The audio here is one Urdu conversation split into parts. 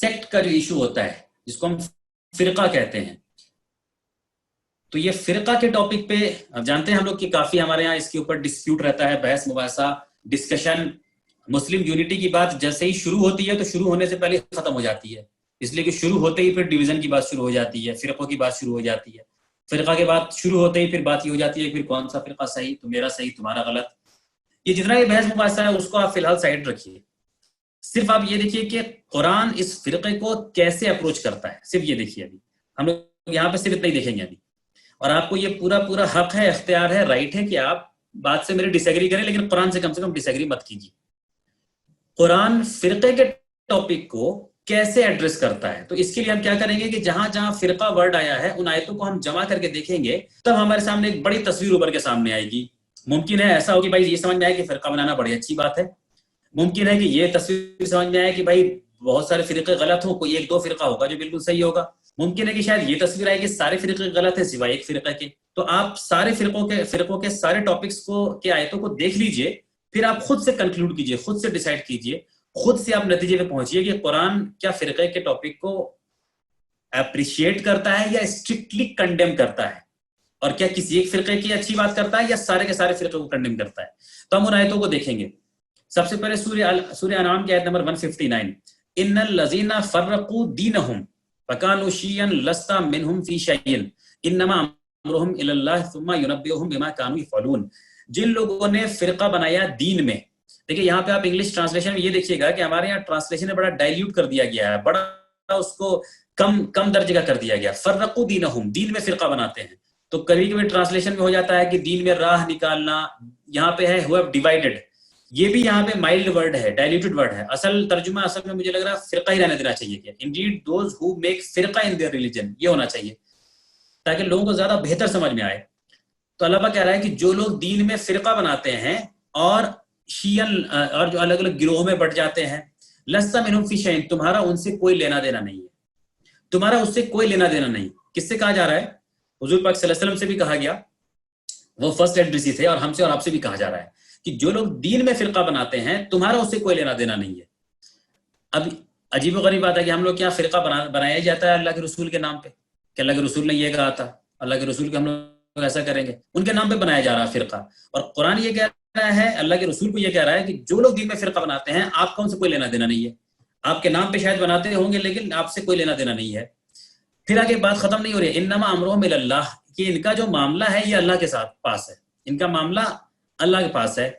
سیکٹ کا جو ایشو ہوتا ہے جس کو ہم فرقہ کہتے ہیں، تو یہ فرقہ کے ٹاپک پہ اب جانتے ہیں ہم لوگ کہ کافی ہمارے یہاں اس کے اوپر ڈسپیوٹ رہتا ہے، بحث مباحثہ ڈسکشن. مسلم یونٹی کی بات جیسے ہی شروع ہوتی ہے تو شروع ہونے سے پہلے ختم ہو جاتی ہے، اس لیے کہ شروع ہوتے ہی پھر ڈویژن کی بات شروع ہو جاتی ہے، فرقوں کی بات شروع ہو جاتی ہے. فرقہ کے بعد شروع ہوتے ہی پھر بات یہ ہو جاتی ہے پھر کون سا فرقہ صحیح، تو میرا صحیح تمہارا غلط. یہ جتنا یہ بحث مباحثہ ہے اس کو آپ فی الحال سائڈ رکھیے، صرف آپ یہ دیکھیے کہ قرآن اس فرقے کو کیسے اپروچ کرتا ہے. صرف یہ دیکھیے، ابھی ہم لوگ یہاں پہ صرف اتنا ہی دیکھیں گے ابھی، اور آپ کو یہ پورا حق ہے، اختیار ہے، رائٹ ہے کہ آپ بات سے میرے ڈس ایگری کریں، لیکن قرآن سے کم ڈس ایگری مت کیجیے. قرآن فرقے کے ٹاپک کو کیسے ایڈریس کرتا ہے، تو اس کے لیے ہم کیا کریں گے کہ جہاں جہاں فرقہ ورڈ آیا ہے ان آیتوں کو ہم جمع کر کے دیکھیں گے، تب ہمارے سامنے ایک بڑی تصویر ابھر کے سامنے آئے گی. ممکن ہے ایسا ہو کہ بھائی یہ سمجھ میں آئے کہ فرقہ بنانا بڑی اچھی بات ہے، ممکن ہے کہ یہ تصویر سمجھ میں آئے کہ بھائی بہت سارے فرقے غلط ہوں، کوئی ایک دو فرقہ ہوگا جو بالکل صحیح ہوگا، ممکن ہے کہ شاید یہ تصویر آئے کہ سارے فرقے غلط ہیں سوائے ایک فرقہ کے. تو آپ سارے فرقوں کے سارے ٹاپکس کے آیتوں کو دیکھ لیجئے، پھر آپ خود سے کنکلوڈ کیجئے، خود سے ڈیسائیڈ کیجئے، خود سے آپ نتیجے پہ پہنچیے کہ قرآن کیا فرقے کے ٹاپک کو اپریشیٹ کرتا ہے یا اسٹرکٹلی کنڈیم کرتا ہے، اور کیا کسی ایک فرقے کی اچھی بات کرتا ہے یا سارے کے سارے فرقے کو کنڈیم کرتا ہے. تو ہم ان آیتوں کو دیکھیں گے. سب سے پہلے سورہ انعام کی آیت نمبر 159، ان الذین فرقوا دینہم فکانوا شیعا لست منہم فی شیء انما امرہم الی اللہ ثم ینبئہم بما کانوا یفعلون. جن لوگوں نے فرقہ بنایا دین میں، دیکھیں یہاں پہ آپ انگلش ٹرانسلیشن میں یہ دیکھیے گا کہ ہمارے یہاں ٹرانسلیشن میں بڑا ڈائلیوٹ کر دیا گیا ہے، بڑا اس کو کم درجے کا کر دیا گیا. فرقوا دینہم، دین میں فرقہ بناتے ہیں. تو کبھی کبھی ٹرانسلیشن میں ہو جاتا ہے کہ دین میں راہ نکالنا، یہاں پہ ہے ہو ڈیوائیڈڈ، یہ بھی یہاں پہ مائلڈ ورڈ ہے، ڈائلیوٹڈ ورڈ ہے. اصل ترجمہ اصل میں مجھے لگ رہا ہے فرقہ ہی رہنے دینا چاہیے، کہ انڈیڈ دوز ہو میک فرقہ ان دیئر ریلیجن، یہ ہونا چاہیے تاکہ لوگوں کو زیادہ بہتر سمجھ میں آئے. تو اللہ پاک کہہ رہا ہے کہ جو لوگ دین میں فرقہ بناتے ہیں اور شیعن اور جو الگ الگ گروہوں میں بٹ جاتے ہیں، لست منہم فی شیء، تمہارا ان سے کوئی لینا دینا نہیں ہے، تمہارا اس سے کوئی لینا دینا نہیں. کس سے کہا جا رہا ہے؟ حضور پاک صلی اللہ علیہ وسلم سے بھی کہا گیا، وہ فرسٹ ایڈریسی تھے، اور ہم سے اور آپ سے بھی کہا جا رہا ہے کہ جو لوگ دین میں فرقہ بناتے ہیں تمہارا اس سے کوئی لینا دینا نہیں ہے. اب عجیب و غریب بات ہے کہ ہم لوگ کیا فرقہ بنایا جاتا ہے اللہ کے رسول کے نام پہ، کہ اللہ کے رسول نے یہ کہا تھا، اللہ کے رسول کے ہم لوگ ایسا کریں گے، ان کے نام پہ بنایا جا رہا ہے فرقہ. اور قرآن یہ کہہ رہا ہے، اللہ کے رسول کو یہ کہہ رہا ہے کہ جو لوگ دین میں فرقہ بناتے ہیں آپ کا ان سے کوئی لینا دینا نہیں ہے. آپ کے نام پہ شاید بناتے ہوں گے لیکن آپ سے کوئی لینا دینا نہیں ہے. پھر آگے بات ختم نہیں ہو رہی ہے، انما امرہم الی اللہ، کہ ان کا جو معاملہ ہے یہ اللہ کے ساتھ پاس ہے، ان کا معاملہ اللہ کے پاس ہے.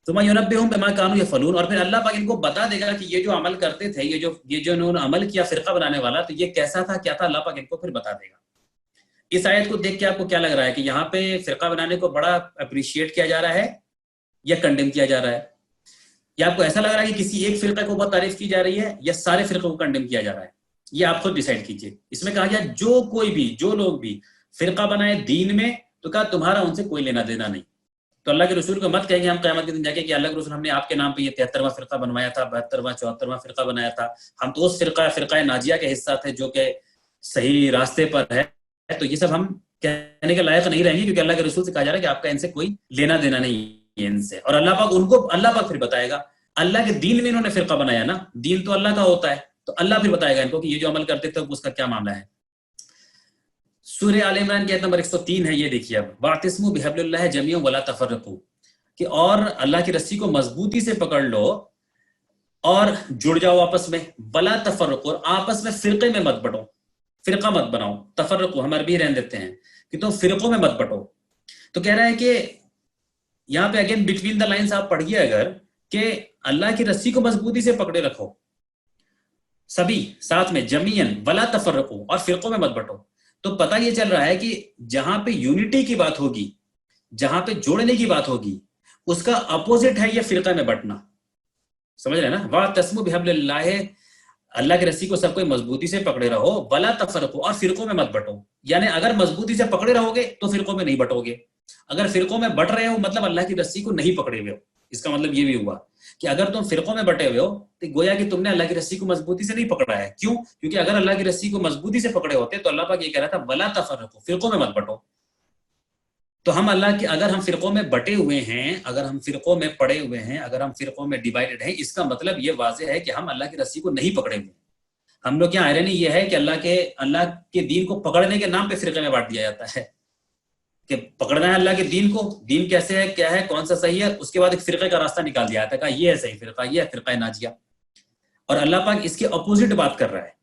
ثم ینبئہم بما کانوا یفعلون، اور پھر اللہ پاک ان کو بتا دے گا کہ یہ جو عمل کرتے تھے، یہ جو انہوں نے عمل کیا فرقہ بنانے والا، تو یہ کیسا تھا کیا تھا، اللہ پاک ان کو پھر بتا دے گا. اس آیت کو دیکھ کے آپ کو کیا لگ رہا ہے کہ یہاں پہ فرقہ بنانے کو بڑا اپریشیٹ کیا جا رہا ہے یا کنڈیم کیا جا رہا ہے؟ یا آپ کو ایسا لگ رہا ہے کہ کسی ایک فرقے کو بہت تعریف کی جا رہی ہے یا سارے فرقوں کو کنڈیم کیا جا رہا ہے؟ یہ آپ خود ڈیسائیڈ کیجئے. اس میں کہا گیا جو کوئی بھی، جو لوگ بھی فرقہ بنائے دین میں، تو کہا تمہارا ان سے کوئی لینا دینا نہیں. تو اللہ کے رسول کو مت کہیں گے ہم قیامت کے دن جا کے کہ اللہ کے رسول ہم نے آپ کے نام پہ یہ 73واں فرقہ بنوایا تھا، 72واں 74واں فرقہ بنایا تھا، ہم تو اس فرقہ ناجیہ کے حصہ تھے جو کہ صحیح راستے پر ہے. تو یہ سب ہم کہنے کے لائق نہیں رہیں گے، کیونکہ اللہ کے رسول سے کہا جا رہا ہے کہ آپ کا ان سے کوئی لینا دینا نہیں ہے ان سے. اور اللہ پاک پھر بتائے گا، اللہ کے دین میں انہوں نے فرقہ بنایا نا، دین تو اللہ کا ہوتا ہے، تو اللہ پھر بتائے گا ان کو کہ یہ جو عمل کرتے تھے اس کا کیا معاملہ ہے. سورہ آل عمران کی آیت نمبر 103 ہے، یہ دیکھیے اب، واعتصموا بحبل اللہ جميعا ولا تفرقوا، کہ اور اللہ کی رسی کو مضبوطی سے پکڑ لو اور جڑ جاؤ آپس میں، ولا تفرقوا، اور آپس میں فرقے میں مت بٹو، فرقہ مت بناؤ. تفرقوا ہم عربی رہن دیتے ہیں کہ تم فرقوں میں مت بٹو. تو کہہ رہا ہے کہ یہاں پہ اگین بٹوین دا لائنز آپ پڑھیے اگر، کہ اللہ کی رسی کو مضبوطی سے پکڑے رکھو سبھی ساتھ میں، جمیعاً ولا تفرقوا، اور فرقوں میں مت بٹو. تو پتہ یہ چل رہا ہے کہ جہاں پہ یونٹی کی بات ہوگی، جہاں پہ جوڑنے کی بات ہوگی، اس کا اپوزٹ ہے یہ فرقہ میں بٹنا. سمجھ رہے نا؟ واعتصموا بحبل اللہ، اللہ کی رسی کو سب کو مضبوطی سے پکڑے رہو، ولا تفرقوا، اور فرقوں میں مت بٹو. یعنی اگر مضبوطی سے پکڑے رہو گے تو فرقوں میں نہیں بٹو گے، اگر فرقوں میں بٹ رہے ہو مطلب اللہ کی رسی کو نہیں پکڑے ہوئے ہو. اس کا مطلب یہ بھی ہوا کہ اگر تم فرقوں میں بٹے ہوئے ہو تو گویا کہ تم نے اللہ کی رسی کو مضبوطی سے نہیں پکڑا ہے. کیوں؟ کیونکہ اگر اللہ کی رسی کو مضبوطی سے پکڑے ہوتے تو اللہ پاک یہ کہہ رہا تھا ولا تفرقوا، فرقوں میں مت بٹو. تو ہم اللہ کی، اگر ہم فرقوں میں بٹے ہوئے ہیں، اگر ہم فرقوں میں پڑے ہوئے ہیں، اگر ہم فرقوں میں ڈیوائیڈڈ ہیں، اس کا مطلب یہ واضح ہے کہ ہم اللہ کی رسی کو نہیں پکڑے ہوئے. ہم لوگ کیا آئرنی یہ ہے کہ اللہ کے دین کو پکڑنے کے نام پہ فرقے میں بانٹ دیا جاتا ہے کہ پکڑنا ہے اللہ کے دین کو، دین کیسے ہے، کیا ہے، کون سا صحیح ہے، اس کے بعد ایک فرقے کا راستہ نکال دیا جاتا ہے کہ یہ ہے صحیح فرقہ، یہ ہے فرقہ ناجیہ. اور اللہ پاک اس کے اپوزٹ بات کر رہا ہے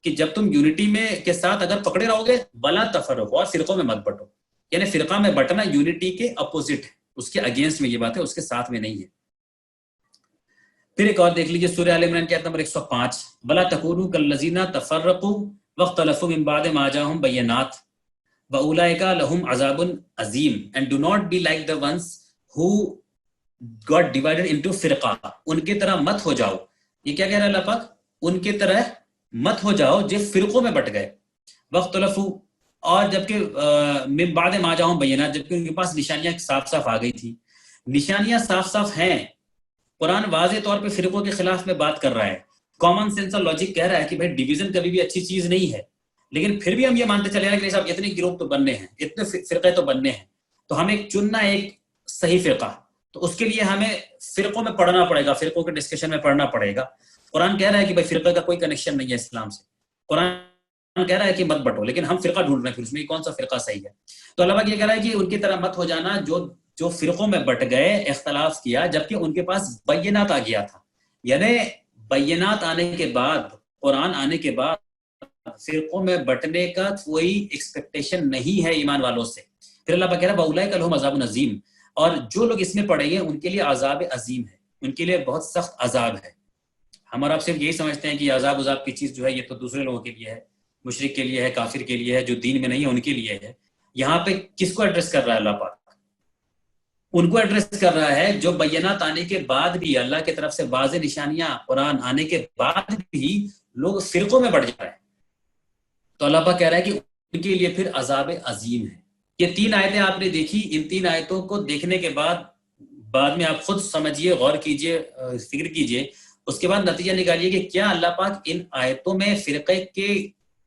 کہ جب تم یونٹی میں کے ساتھ اگر پکڑے رہو گے ولا تفرقوا، اور فرقوں میں مت بٹو. یعنی فرقہ میں بٹنا یونٹی کے اپوزٹ ہے، اس کے اگینسٹ میں یہ بات ہے، اس کے ساتھ میں نہیں ہے. پھر ایک اور دیکھ لیجیے سورہ آل عمران کی آیت نمبر 105، ولا تکونوا کالذین تفرقوا واختلفوا من بعد ما جاءهم بینات واولئک لهم عذاب عظیم and do not be like the ones who got divided into فرقہ. ان کی طرح مت ہو جاؤ. یہ کیا کہہ رہا ہے اللہ پاک؟ ان کی طرح مت ہو جاؤ جو فرقوں میں بٹ گئے. واختلفوا، اور جبکہ من بعد ما جاءهم بینات، جبکہ ان کے پاس نشانیاں صاف صاف آ گئی تھی. نشانیاں صاف صاف ہیں، قرآن واضح طور پہ فرقوں کے خلاف میں بات کر رہا ہے. کامن سینس اور لاجک کہہ رہا ہے کہ بھائی ڈیویژن کبھی بھی اچھی چیز نہیں ہے، لیکن پھر بھی ہم یہ مانتے چلے ہیں کہ صاحب اتنے گروپ تو بننے ہیں، اتنے فرقے تو بننے ہیں، تو ہمیں چننا ایک صحیح فرقہ. تو اس کے لیے ہمیں فرقوں میں پڑھنا پڑے گا، فرقوں کے ڈسکشن میں پڑھنا پڑے گا. قرآن کہہ رہا ہے کہ بھائی فرقے کا کوئی کنیکشن نہیں ہے اسلام سے. قرآن کہہ رہا ہے کہ مت بٹو، لیکن ہم فرقہ ڈھونڈ رہے ہیں پھر اس میں کون سا فرقہ صحیح ہے. تو اللہ پاک یہ کہہ رہا ہے کہ ان کی طرح مت ہو جانا جو فرقوں میں بٹ گئے، اختلاف کیا، جبکہ ان کے پاس بینات آ گیا تھا. یعنی بینات آنے کے بعد، قرآن آنے کے بعد فرقوں میں بٹنے کا کوئی ایکسپیکٹیشن نہیں ہے ایمان والوں سے. پھر اللہ پاک کہہ رہا ہے وَأُولَئِكَ لَهُمْ عَذَابٌ عَظِيمٌ، اور جو لوگ اس میں پڑیں گے ان کے لیے عذاب عظیم ہے، ان کے لیے بہت سخت عذاب ہے. ہم اور آپ صرف یہی سمجھتے ہیں کہ عذاب عذاب کی چیز جو ہے یہ تو دوسرے لوگوں کے لیے ہے، مشرک کے لیے ہے، کافر کے لیے ہے، جو دین میں نہیں ہے ان کے لیے ہے. یہاں پہ کس کو ایڈریس کر رہا ہے اللہ پاک؟ ان کو ایڈریس کر رہا ہے جو بینات آنے کے بعد بھی، اللہ کی طرف سے واضح نشانیاں قرآن آنے کے بعد بھی لوگ فرقوں میں بڑھ جا رہے ہیں. تو اللہ پاک کہہ رہا ہے کہ ان کے لیے پھر عذاب عظیم ہے. یہ 3 آیتیں آپ نے دیکھی، ان 3 آیتوں کو دیکھنے کے بعد میں آپ خود سمجھیے، غور کیجیے، فکر کیجیے، اس کے بعد نتیجہ نکالیے کہ کیا اللہ پاک ان آیتوں میں فرقے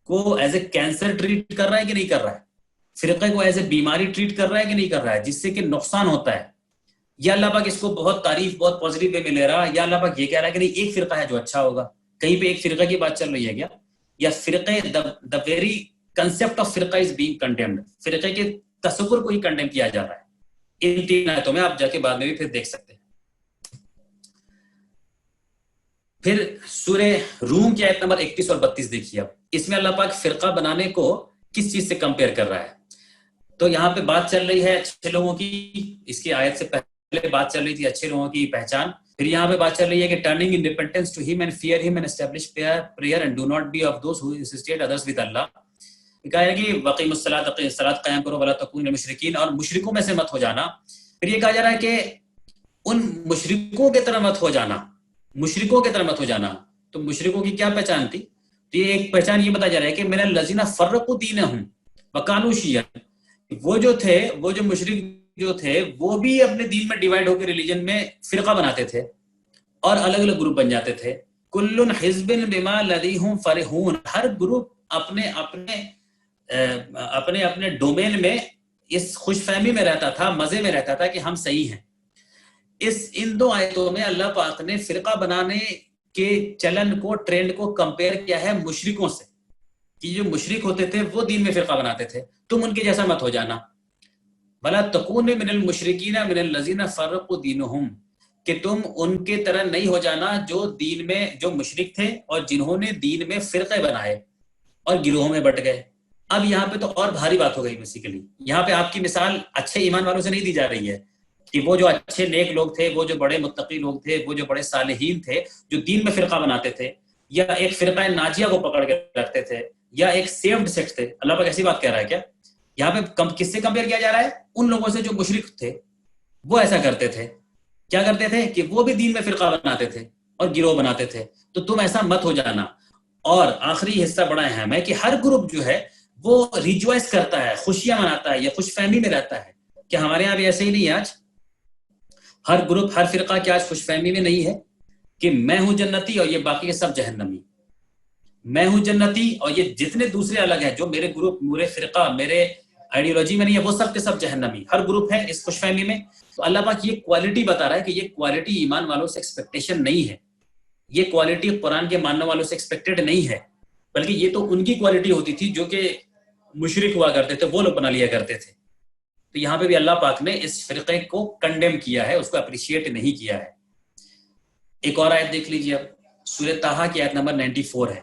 کو ایز اے کینسر ٹریٹ کر رہا ہے کہ نہیں کر رہا ہے، فرقے کو ایز اے بیماری ٹریٹ کر رہا ہے کہ نہیں کر رہا ہے جس سے کہ نقصان ہوتا ہے. یا اللہ پاک اس کو بہت تعریف، بہت پازیٹیو وے میں لے رہا ہے، یا اللہ پاک یہ کہہ رہا ہے کہ نہیں ایک فرقہ ہے جو اچھا ہوگا. کہیں پہ ایک فرقہ کی بات چل رہی ہے کیا؟ یا فرقے the very concept of فرقہ is being condemned، فرقے کے تصور کو ہی کنڈیم کیا جا رہا ہے. ان 3 آیتوں میں آپ جا کے بعد میں بھی پھر دیکھ سکتے ہیں. پھر سورہ روم کی آیت نمبر 31 اور 32 دیکھیے. اب اس میں اللہ پاک فرقہ بنانے کو کس چیز سے کمپیئر کر رہا ہے؟ تو یہاں پہ بات چل رہی ہے اچھے لوگوں کی، اس کی آیت سے پہلے بات چل رہی تھی اچھے لوگوں کی پہچان. پھر یہاں پہ بات چل رہی ہے کہ turning in repentance to him and fear him and establish prayer and do not be of those who associate others with Allah. کہا ہے کہ وقیم الصلاۃ قائم کرو ولا تکونوا من المشرکین، اور مشرکوں میں سے مت ہو جانا. پھر یہ کہا جا رہا ہے کہ ان مشرکوں کی طرح مت ہو جانا، مشرکوں کی طرح مت ہو جانا. تو مشرکوں کی کیا پہچان تھی؟ تو یہ ایک پہچان یہ بتایا جا رہا ہے کہ من الذین فرقوا دینہم وکانوا شیعا، وہ جو مشرک جو تھے وہ بھی اپنے دین میں ڈیوائیڈ ہو کے ریلیجن میں فرقہ بناتے تھے اور الگ الگ گروپ بن جاتے تھے. کل حزب بما لدیہم فرحون، ہر گروپ اپنے ڈومین میں اس خوش فہمی میں رہتا تھا، مزے میں رہتا تھا کہ ہم صحیح ہیں. ان 2 آیتوں میں اللہ پاک نے فرقہ بنانے کے چلن کو، ٹرینڈ کو کمپیئر کیا ہے مشرکوں سے، کہ جو مشرک ہوتے تھے وہ دین میں فرقہ بناتے تھے، تم ان کے جیسا مت ہو جانا. وَلَا تَكُونُوا مِنَ الْمُشْرِكِينَ مِنَ الَّذِينَ فَرَّقُوا دِينَهُمْ، کہ تم ان کے طرح نہیں ہو جانا جو دین میں جو مشرک تھے اور جنہوں نے دین میں فرقے بنائے اور گروہوں میں بٹ گئے. اب یہاں پہ تو اور بھاری بات ہو گئی بیسیکلی. یہاں پہ آپ کی مثال اچھے ایمان والوں سے نہیں دی جا رہی ہے کہ وہ جو اچھے نیک لوگ تھے، وہ جو بڑے متقی لوگ تھے، وہ جو بڑے صالحین تھے جو دین میں فرقہ بناتے تھے، یا ایک فرقہ ناجیہ کو پکڑ کے رکھتے تھے، یا ایک سیوڈ سیکٹ تھے. اللہ پاک ایسی بات کہہ رہا ہے کیا؟ یہاں پہ کس سے کمپیئر کیا جا رہا ہے؟ ان لوگوں سے جو مشرک تھے وہ ایسا کرتے تھے. کیا کرتے تھے؟ کہ وہ بھی دین میں فرقہ بناتے تھے اور گروہ بناتے تھے. تو تم ایسا مت ہو جانا. اور آخری حصہ بڑا اہم ہے کہ ہر گروپ جو ہے وہ ریجوائس کرتا ہے، خوشیاں مناتا ہے یا خوش فہمی میں رہتا ہے. کہ ہمارے یہاں بھی ایسے ہی نہیں ہے آج؟ ہر گروپ، ہر فرقہ کیا آج خوش فہمی میں نہیں ہے کہ میں ہوں جنتی اور یہ باقی کے سب جہنمی، میں ہوں جنتی اور یہ جتنے دوسرے الگ ہیں جو میرے گروپ، میرے فرقہ، میرے آئیڈیالوجی میں نہیں ہے، وہ سب کے سب جہنمی. ہر گروپ ہے اس خوش فہمی میں. تو اللہ پاک یہ کوالٹی بتا رہا ہے کہ یہ کوالٹی ایمان والوں سے ایکسپیکٹیشن نہیں ہے، یہ کوالٹی قرآن کے ماننے والوں سے ایکسپیکٹڈ نہیں ہے. بلکہ یہ تو ان کی کوالٹی ہوتی تھی جو کہ مشرک ہوا کرتے تھے، وہ لوگ بنا لیا کرتے تھے. تو یہاں پہ بھی اللہ پاک نے اس فرقے کو کنڈیم کیا ہے، اس کو اپریشیٹ نہیں کیا ہے. ایک اور آیت دیکھ لیجیے اب، سورہ طٰہٰ کی آیت نمبر 94 ہے.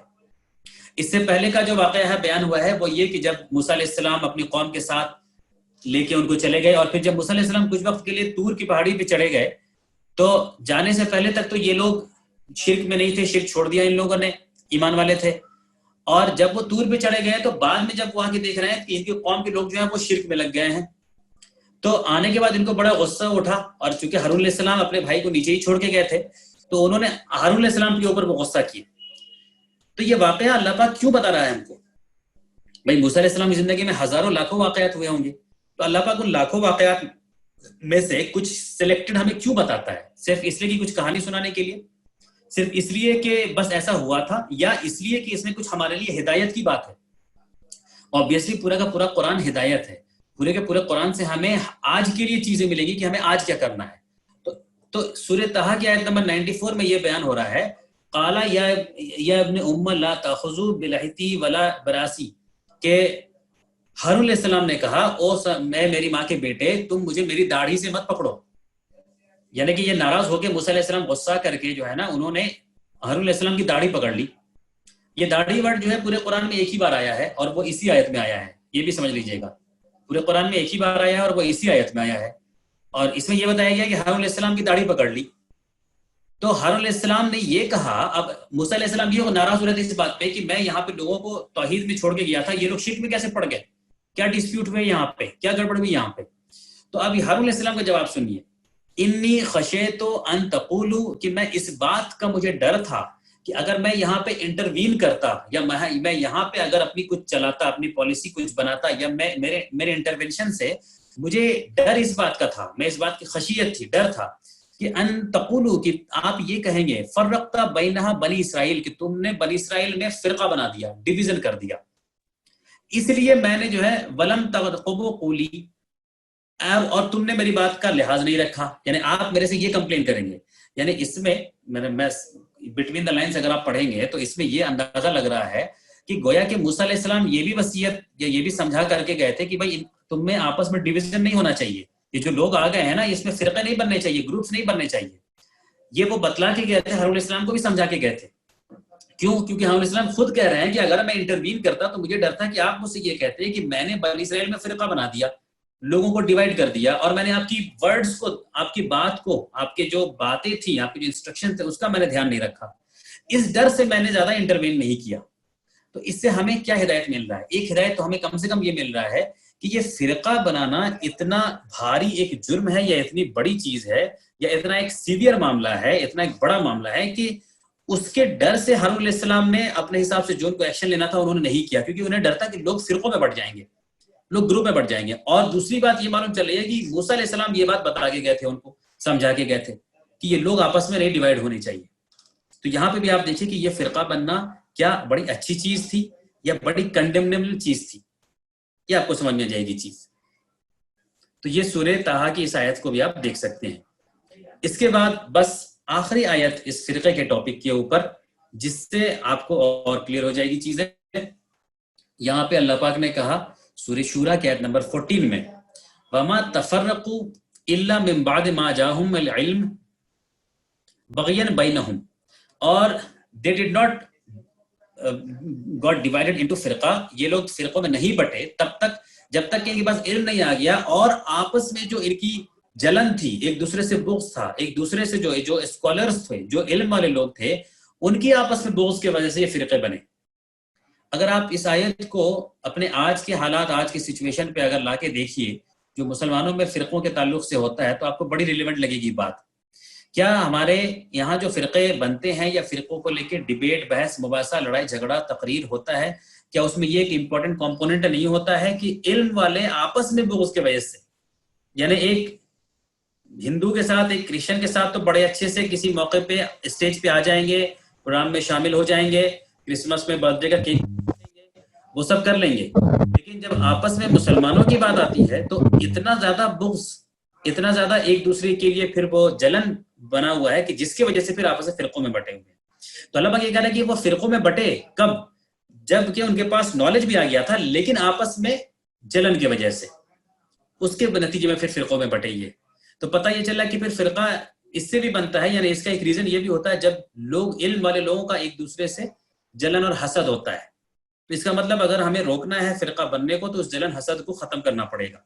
اس سے پہلے کا جو واقعہ ہے بیان ہوا ہے وہ یہ کہ جب موسیٰ علیہ السلام اپنی قوم کے ساتھ لے کے ان کو چلے گئے، اور پھر جب موسیٰ علیہ السلام کچھ وقت کے لیے طور کی پہاڑی پہ چڑھے گئے تو جانے سے پہلے تک تو یہ لوگ شرک میں نہیں تھے، شرک چھوڑ دیا ان لوگوں نے، ایمان والے تھے. اور جب وہ طور پہ چڑھے گئے تو بعد میں جب وہاں کے دیکھ رہے ہیں کہ ان کی قوم کے لوگ جو ہیں وہ شرک میں لگ گئے ہیں، تو آنے کے بعد ان کو بڑا غصہ اٹھا. اور چونکہ ہارون علیہ السلام اپنے بھائی کو نیچے ہی چھوڑ کے گئے تھے تو انہوں نے ہارون علیہ السلام کے اوپر وہ غصہ کیا. تو یہ واقعہ اللہ پاک کیوں بتا رہا ہے ہم کو؟ بھائی موسیٰ علیہ السلام کی زندگی میں ہزاروں لاکھوں واقعات ہوئے ہوں گے، تو اللہ پاک ان لاکھوں واقعات میں سے کچھ سلیکٹڈ ہمیں کیوں بتاتا ہے؟ صرف اس لیے کہ کچھ کہانی سنانے کے لیے؟ صرف اس لیے کہ بس ایسا ہوا تھا، یا اس لیے کہ اس میں کچھ ہمارے لیے ہدایت کی بات ہے؟ obviously پورا کا پورا قرآن ہدایت ہے، پورے کے پورے قرآن سے ہمیں آج کے لیے چیزیں ملیں گی کہ ہمیں آج کیا کرنا ہے. تو سورہ طٰہٰ کی آیت نمبر 94 میں یہ بیان ہو رہا ہے، قال یا ابن ام لا تاخذوا بلحیتی ولا براسی، کہ ہارون علیہ السلام نے کہا میں میری ماں کے بیٹے، تم مجھے میری داڑھی سے مت پکڑو. یعنی کہ یہ ناراض ہو کے موسیٰ علیہ السلام غصہ کر کے جو ہے نا انہوں نے ہارون علیہ السلام کی داڑھی پکڑ لی. یہ داڑھی ورڈ جو ہے پورے قرآن میں ایک ہی بار آیا ہے اور وہ اسی آیت میں آیا ہے، یہ بھی سمجھ لیجئے گا. پورے قرآن میں ایک ہی بار آیا ہے اور وہ اسی آیت میں آیا ہے، اور اس میں یہ بتایا گیا کہ ہارون علیہ السلام کی داڑھی پکڑ لی. تو ہارون علیہ السلام نے یہ کہا، اب موسیٰ علیہ السلام یہ ناراض ہو رہے تھے اس بات پہ کہ میں یہاں پہ لوگوں کو توحید میں چھوڑ کے گیا تھا، یہ لوگ شرک میں کیسے پڑ گئے، کیا ڈسپیوٹ ہوئے یہاں پہ، کیا گڑبڑ ہوئی یہاں پہ. تو اب ہارون علیہ السلام کا جواب سنیے، انی خشیت ان تقولوا، کہ میں اس بات کا مجھے ڈر تھا کہ اگر میں یہاں پہ انٹروین کرتا، یا میں یہاں پہ اگر اپنی کچھ چلاتا، اپنی پالیسی کچھ بناتا، یا میرے انٹرونشن سے مجھے ڈر اس بات کا تھا، میں اس بات کی خشیت تھی، ڈر تھا کہ ان تقولوا، کہ آپ یہ کہیں گے فرقتا بینہا بنی اسرائیل، کہ تم نے بنی اسرائیل میں فرقہ بنا دیا، ڈویژن کر دیا. اس لیے میں نے جو ہے ولم ترقبوا قولی، اور تم نے میری بات کا لحاظ نہیں رکھا، یعنی آپ میرے سے یہ کمپلین کریں گے. یعنی اس میں بٹوین دا لائنز اگر آپ پڑھیں گے تو اس میں یہ اندازہ لگ رہا ہے کہ گویا کہ موسیٰ علیہ السلام یہ بھی وصیت یا یہ بھی سمجھا کر کے گئے تھے کہ بھائی تم میں آپس میں ڈویژن نہیں ہونا چاہیے، یہ جو لوگ آ گئے ہیں نا اس میں فرقے نہیں بننے چاہیے، گروپس نہیں بننے چاہیے. یہ وہ بتلا کے گئے تھے، ہارون علیہ السلام کو بھی سمجھا کے گئے تھے. کیوں؟ کیونکہ ہارون علیہ السلام خود کہہ رہے ہیں کہ اگر میں انٹروین کرتا تو مجھے ڈر تھا کہ آپ مجھ سے یہ کہتے کہ میں نے بنی اسرائیل میں فرقہ بنا دیا، لوگوں کو ڈیوائیڈ کر دیا، اور میں نے آپ کی ورڈز کو، آپ کی بات کو، آپ کے جو باتیں تھیں، آپ کے جو انسٹرکشن تھے اس کا میں نے دھیان نہیں رکھا. اس ڈر سے میں نے زیادہ انٹروین نہیں کیا. تو اس سے ہمیں کیا ہدایت مل رہا ہے؟ ایک ہدایت تو ہمیں کم سے کم یہ مل رہا ہے کہ یہ فرقہ بنانا اتنا بھاری ایک جرم ہے، یا اتنی بڑی چیز ہے، یا اتنا ایک سیویئر معاملہ ہے، اتنا ایک بڑا معاملہ ہے کہ اس کے ڈر سے ہارون علیہ السلام نے اپنے حساب سے جو ان کو ایکشن لینا تھا انہوں نے نہیں کیا، کیونکہ انہیں ڈر تھا کہ لوگ فرقوں میں بٹ جائیں گے، لوگ گروپ میں بٹ جائیں گے. اور دوسری بات یہ معلوم چل رہی ہے کہ موسیٰ علیہ السلام یہ بات بتا کے گئے تھے، ان کو سمجھا کے گئے تھے کہ یہ لوگ آپس میں نہیں ڈیوائیڈ ہونے چاہیے. تو یہاں پہ بھی آپ دیکھیں کہ یہ فرقہ بننا کیا بڑی اچھی چیز تھی یا بڑی کنڈیمنیبل چیز تھی، یہ آپ کو سمجھ میں جائے گی چیز. تو یہ سورہ طٰہٰ کی اس آیت کو بھی آپ دیکھ سکتے ہیں. اس کے بعد بس آخری آیت اس فرقے کے ٹاپک کے اوپر، جس سے آپ کو اور کلیئر ہو جائے گی چیزیں. یہاں پہ اللہ پاک نے کہا سورہ شورا کی آیت نمبر 14 میں، وَمَا تَفَرَّقُوا إِلَّا مِن بَعْدِ مَا جَاءَهُمُ الْعِلْمُ بَغْيًا بَيْنَهُمْ، اور they did not got divided into فرقہ، یہ لوگ فرقوں میں نہیں بٹے تب تک جب تک کہ ان کے پاس علم نہیں آ گیا، اور آپس میں جو ان کی جلن تھی، ایک دوسرے سے بغض تھا، ایک دوسرے سے جو اسکالرز تھے، جو علم والے لوگ تھے، ان کی آپس میں بغض کی وجہ سے یہ فرقے بنے. اگر آپ اس آیت کو اپنے آج کے حالات، آج کی سچویشن پہ اگر لا کے دیکھیے جو مسلمانوں میں فرقوں کے تعلق سے ہوتا ہے، تو آپ کو بڑی ریلیونٹ لگے گی بات. کیا ہمارے یہاں جو فرقے بنتے ہیں یا فرقوں کو لے کے ڈیبیٹ، بحث مباحثہ، لڑائی جھگڑا، تقریر ہوتا ہے، کیا اس میں یہ ایک امپورٹنٹ کمپوننٹ نہیں ہوتا ہے کہ علم والے آپس میں بغض کی وجہ سے، یعنی ایک ہندو کے ساتھ ایک کرسچن کے ساتھ تو بڑے اچھے سے کسی موقع پہ اسٹیج پہ آ جائیں گے، پروگرام میں شامل ہو جائیں گے، کرسمس میں برتھ ڈے کا کیک وہ سب کر لیں گے، لیکن جب آپس میں مسلمانوں کی بات آتی ہے تو اتنا زیادہ بغض، اتنا زیادہ ایک دوسرے کے لیے پھر وہ جلن بنا ہوا ہے کہ جس کی وجہ سے پھر آپس میں فرقوں میں بٹے ہوئے ہیں. تو اللہ پاک یہ کہہ رہا ہے کہ وہ فرقوں میں بٹے کب؟ جبکہ ان کے پاس نالج بھی آ گیا تھا لیکن آپس میں جلن کی وجہ سے اس کے نتیجے میں پھر فرقوں میں بٹے یہ. تو پتہ یہ چلا کہ پھر فرقہ اس سے بھی بنتا ہے, یعنی اس کا ایک ریزن یہ بھی ہوتا ہے جب لوگ علم والے لوگوں کا ایک دوسرے سے جلن اور حسد ہوتا ہے. تو اس کا مطلب اگر ہمیں روکنا ہے فرقہ بننے کو تو اس جلن حسد کو ختم کرنا پڑے گا.